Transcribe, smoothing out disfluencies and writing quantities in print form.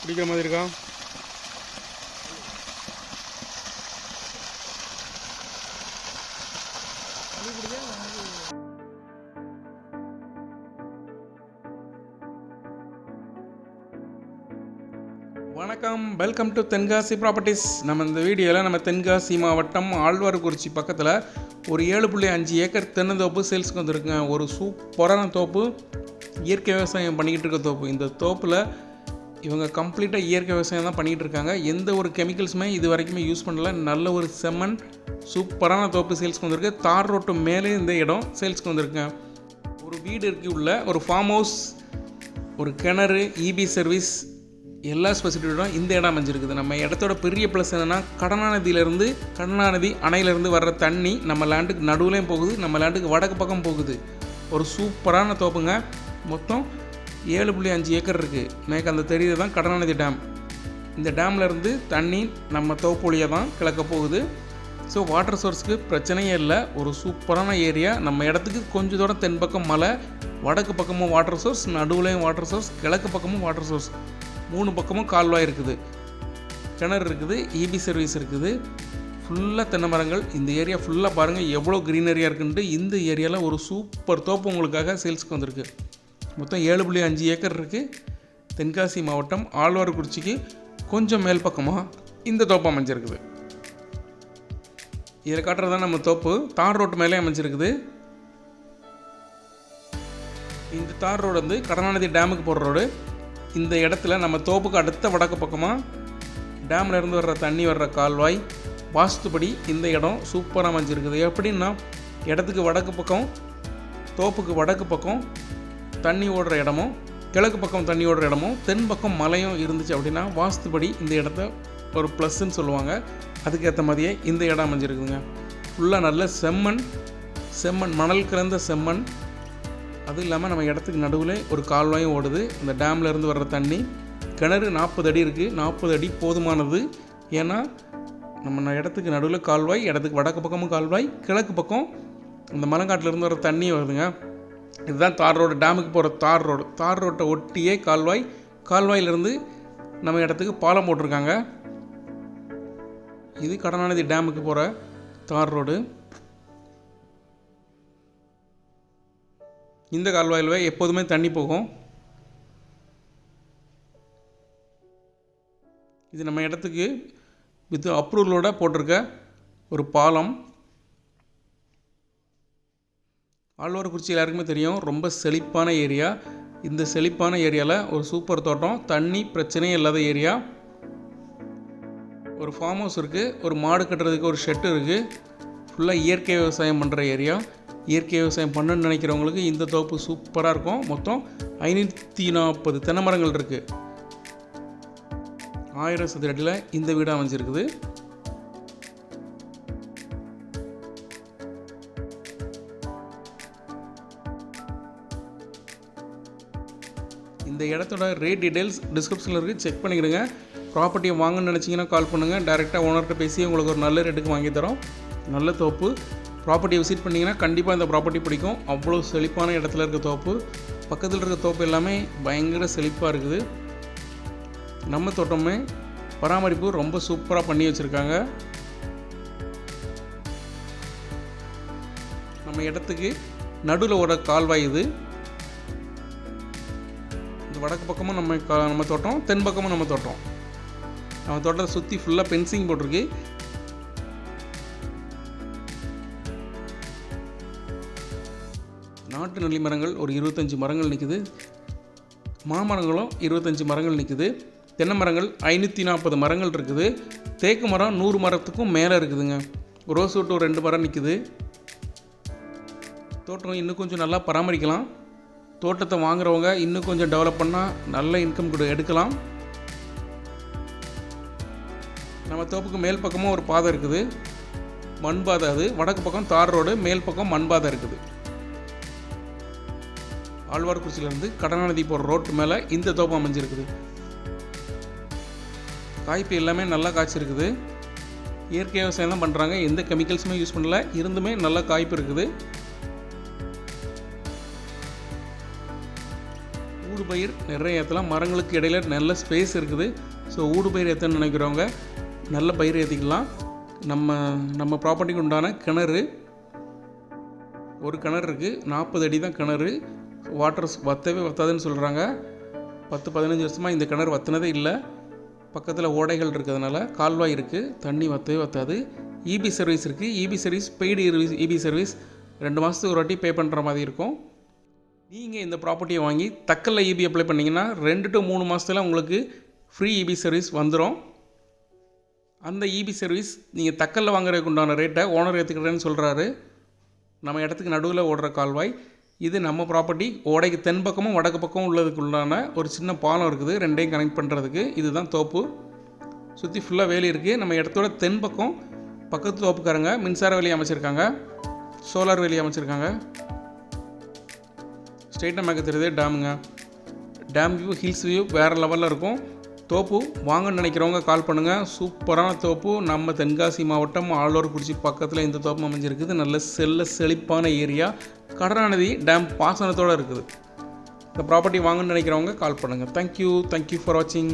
பிடிக்கிற மாதிரி இருக்கா? வணக்கம், வெல்கம் டு தென்காசி ப்ராப்பர்ட்டிஸ். நம்ம இந்த வீடியோவில் நம்ம தென்காசி மாவட்டம் ஆழ்வார்குறிச்சி பக்கத்தில் ஒரு 7.5 ஏக்கர் தென்னந்தோப்பு சேல்ஸுக்கு வந்துருக்குங்க. ஒரு சூப்பரான தோப்பு, இயற்கை விவசாயம் பண்ணிக்கிட்டு இருக்க தோப்பு. இந்த தோப்பில் இவங்க கம்ப்ளீட்டாக இயற்கை விவசாயம் தான் பண்ணிக்கிட்டு இருக்காங்க. எந்த ஒரு கெமிக்கல்ஸுமே இது வரைக்குமே யூஸ் பண்ணல. நல்ல ஒரு செம்மண் சூப்பரான தோப்பு சேல்ஸுக்கு வந்திருக்கு. தார் ரோட்டு மேலே இந்த இடம் சேல்ஸுக்கு வந்திருக்குங்க. ஒரு வீடு இருக்கு, உள்ள ஒரு ஃபார்ம் ஹவுஸ், ஒரு கிணறு, இபி சர்வீஸ், எல்லா ஸ்பெசிலிட்டியோடும் இந்த இடம் அமைஞ்சிருக்குது. நம்ம இடத்தோட பெரிய ப்ளஸ் என்னென்னா, கடனாநதி அணையிலேருந்து வர்ற தண்ணி நம்ம லேண்டுக்கு நடுவுலையும் போகுது, நம்ம லேண்டுக்கு வடக்கு பக்கம் போகுது. ஒரு சூப்பரான தோப்புங்க. மொத்தம் 7.5 ஏக்கர் இருக்குது. மேற்கு அந்த தெரியுது தான் கடனாநதி டேம். இந்த டேம்லேருந்து தண்ணி நம்ம தோப்பு வழியாக தான் கிழக்க போகுது. ஸோ வாட்டர் சோர்ஸுக்கு பிரச்சனையே இல்லை. ஒரு சூப்பரான ஏரியா. நம்ம இடத்துக்கு கொஞ்சம் தூரம் தென்பக்கம் மலை, வடக்கு பக்கமும் வாட்டர் சோர்ஸ், நடுவுலையும் வாட்டர் சோர்ஸ், கிழக்கு பக்கமும் வாட்டர் சோர்ஸ், 3 பக்கமும் கால்வாய் இருக்குது, கிணறு இருக்குது, இபி சர்வீஸ் இருக்குது. ஃபுல்லாக தென்னை மரங்கள். இந்த ஏரியா ஃபுல்லாக பாருங்கள் எவ்வளோ க்ரீனரியாக இருக்குன்ட்டு. இந்த ஏரியாவில் ஒரு சூப்பர் தோப்பு உங்களுக்காக சேல்ஸுக்கு வந்திருக்கு. மொத்தம் 7.5 ஏக்கர் இருக்குது. தென்காசி மாவட்டம் ஆழ்வார்குறிச்சிக்கு கொஞ்சம் மேல் பக்கமாக இந்த தோப்பு அமைஞ்சிருக்குது. இதில் காட்டுறதான் நம்ம தோப்பு. தார் ரோட்டு மேலே அமைஞ்சிருக்குது. இந்த தார் ரோடு வந்து கடனாநதி டேமுக்கு போகிற ரோடு. இந்த இடத்துல நம்ம தோப்புக்கு அடுத்த வடக்கு பக்கமாக டேமில் இருந்து வர்ற தண்ணி வர்ற கால்வாய். வாஸ்துபடி இந்த இடம் சூப்பராக அமைஞ்சிருக்குது. எப்படின்னா, இடத்துக்கு வடக்கு பக்கம், தோப்புக்கு வடக்கு பக்கம் தண்ணி ஓடுற இடமும், கிழக்கு பக்கம் தண்ணி ஓடுற இடமும், தென் பக்கம் மலையும் இருந்துச்சு அப்படின்னா வாஸ்துபடி இந்த இடத்த ஒரு ப்ளஸ்ன்னு சொல்லுவாங்க. அதுக்கேற்ற மாதிரியே இந்த இடம் அமைஞ்சிருக்குதுங்க. ஃபுல்லாக நல்ல செம்மண், மணல் கலந்த செம்மண். அது இல்லாமல் நம்ம இடத்துக்கு நடுவில் ஒரு கால்வாயும் ஓடுது. இந்த டேமில் இருந்து வர்ற தண்ணி. கிணறு 40 அடி இருக்குது. 40 அடி போதுமானது. ஏன்னா நம்ம இடத்துக்கு நடுவில் கால்வாய், இடத்துக்கு வடக்கு பக்கமும் கால்வாய், கிழக்கு பக்கம் இந்த மலங்காட்டிலேருந்து வர தண்ணி வருதுங்க. இதுதான் தார் ரோடு, டேமுக்கு போகிற தார் ரோடு. தார் ரோட்டை ஒட்டியே கால்வாய், கால்வாயிலேருந்து நம்ம இடத்துக்கு பாலம் போட்டிருக்காங்க. இது கடனாநதி டேமுக்கு போகிற தார் ரோடு. இந்த கால்வாயில் எப்போதுமே தண்ணி போகும். இது நம்ம இடத்துக்கு வித் அப்ரூவலோட போட்டிருக்க ஒரு பாலம். ஆழ்வார்குறிச்சி எல்லாருக்குமே தெரியும், ரொம்ப செழிப்பான ஏரியா. இந்த செழிப்பான ஏரியாவில் ஒரு சூப்பர் தோட்டம், தண்ணி பிரச்சனையே இல்லாத ஏரியா. ஒரு ஃபார்ம் ஹவுஸ் இருக்குது, ஒரு மாடு கட்டுறதுக்கு ஒரு ஷெட்டு இருக்குது. ஃபுல்லாக இயற்கை விவசாயம் பண்ணுற ஏரியா. இயற்கை விவசாயம் பண்ணணும்னு நினைக்கிறவங்களுக்கு இந்த தோப்பு சூப்பராக இருக்கும். மொத்தம் 540 தென்னை மரங்கள் இருக்குது. 1000 சதுர அடியில் இந்த வீடு அமைஞ்சிருக்குது. இந்த இடத்தோட ரேட் டீட்டெயில்ஸ் டிஸ்கிரிப்ஷனில் இருக்குது, செக் பண்ணிக்கிடுங்க. ப்ராப்பர்ட்டியை வாங்கணும்னு நினச்சிங்கன்னா கால் பண்ணுங்கள். டேரெக்டாக ஓனர்கிட்ட பேசி உங்களுக்கு ஒரு நல்ல ரேட்டுக்கு வாங்கி தரோம். நல்ல தோப்பு. ப்ராப்பர்ட்டியை விசிட் பண்ணிங்கன்னா கண்டிப்பாக இந்த ப்ராப்பர்ட்டி பிடிக்கும். அவ்வளோ செழிப்பான இடத்துல இருக்க தோப்பு. பக்கத்தில் இருக்க தோப்பு எல்லாமே பயங்கர செழிப்பாக இருக்குது. நம்ம தோட்டமே பராமரிப்பு ரொம்ப சூப்பராக பண்ணி வச்சுருக்காங்க. நம்ம இடத்துக்கு நடுவில் ஒரு கால்வாய் இது. இந்த வடக்கு பக்கமும் நம்ம தோட்டம், தென் பக்கமும் நம்ம தோட்டம். நம்ம தோட்டத்தை சுற்றி ஃபுல்லாக பென்சிங் போட்டிருக்கு. நாட்டு நெல்லி மரங்கள் ஒரு 25 மரங்கள் நிற்குது. மாமரங்களும் 25 மரங்கள் நிற்குது. தென்னை மரங்கள் 540 மரங்கள் இருக்குது. தேக்கு மரம் 100 மரத்துக்கும் மேலே இருக்குதுங்க. ரோஸ் வுட் ஒரு 2 மரம் நிற்குது. தோட்டம் இன்னும் கொஞ்சம் நல்லா பராமரிக்கலாம். தோட்டத்தை வாங்குறவங்க இன்னும் கொஞ்சம் டெவலப் பண்ணால் நல்ல இன்கம் கூட எடுக்கலாம். நம்ம தோப்புக்கு மேல் பக்கமும் ஒரு பாதை இருக்குது, மண் பாதை. அது வடக்கு பக்கம் தார் ரோடு, மேல் பக்கம் மண் பாதை இருக்குது. ஆழ்வார்குறிச்சியிலேருந்து கடனாநதி போகிற ரோட்டு மேலே இந்த தோப்பு அமைஞ்சிருக்குது. காய்ப்பு எல்லாமே நல்லா காய்ச்சிருக்குது. இயற்கை விவசாயம் தான் பண்ணுறாங்க, எந்த கெமிக்கல்ஸுமே யூஸ் பண்ணல. இருந்துமே நல்லா காய்ப்பு இருக்குது. ஊடு ஊடுபயிர் நிறைய ஏற்றலாம். மரங்களுக்கு இடையில நல்ல ஸ்பேஸ் இருக்குது. ஸோ ஊடுபயிர் ஏற்றணும்னு நினைக்கிறவங்க நல்ல பயிர் ஏற்றிக்கலாம். நம்ம ப்ராப்பர்ட்டிக்கு உண்டான கிணறு, ஒரு கிணறு இருக்குது, 40 அடி தான் கிணறு. வாட்டர் வற்றவே வற்றாதுன்னு சொல்கிறாங்க. 10-15 வருஷமாக இந்த கிணறு வற்றினதே இல்லை. பக்கத்தில் ஓடைகள் இருக்கிறதுனால கால்வாய் இருக்குது, தண்ணி வற்றவே வற்றாது. இபி சர்வீஸ் இருக்குது. EB service paid EB service 2 மாதத்துக்கு ஒரு வாட்டி பே பண்ணுற மாதிரி இருக்கும். நீங்கள் இந்த ப்ராப்பர்ட்டியை வாங்கி தக்கல்ல இபி அப்ளை பண்ணிங்கன்னா 2 to 3 மாதத்தில் உங்களுக்கு ஃப்ரீ இபி சர்வீஸ் வந்துடும். அந்த இபி சர்வீஸ் நீங்கள் தக்கல்ல வாங்குறதுக்கு உண்டான ரேட்டை ஓனர் ஏற்றுக்கிறேன்னு சொல்கிறாரு. நம்ம இடத்துக்கு நடுவில் ஓடுற கால்வாய் இது. நம்ம ப்ராப்பர்ட்டி ஓடைக்கு தென் பக்கமும் வடக்கு பக்கமும் உள்ளதுக்கு உண்டான ஒரு சின்ன பாலம் இருக்குது, ரெண்டையும் கனெக்ட் பண்ணுறதுக்கு. இதுதான் தோப்பு. சுற்றி ஃபுல்லாக வேலி இருக்குது. நம்ம இடத்தோட தென் பக்கம் பக்கத்து தோப்புக்காரங்க மின்சார வேலி அமைச்சிருக்காங்க, சோலார் வேலி அமைச்சிருக்காங்க. ஸ்ட்ரெயிட்டாக மேற்க தெரியுது டேமுங்க. டேம் வியூ, ஹில்ஸ் வியூ வேறு லெவலில் இருக்கும். தோப்பு வாங்கன்னு நினைக்கிறவங்க கால் பண்ணுங்கள். சூப்பரான தோப்பு. நம்ம தென்காசி மாவட்டம் ஆழ்வார்குறிச்சி பக்கத்தில் இந்த தோப்பு அமைஞ்சிருக்குது. நல்ல செழிப்பான ஏரியா. கடனாநதி டேம் பாசனத்தோடு இருக்குது. இந்த ப்ராப்பர்ட்டி வாங்கன்னு நினைக்கிறவங்க கால் பண்ணுங்கள். தேங்க்யூ ஃபார் வாட்சிங்.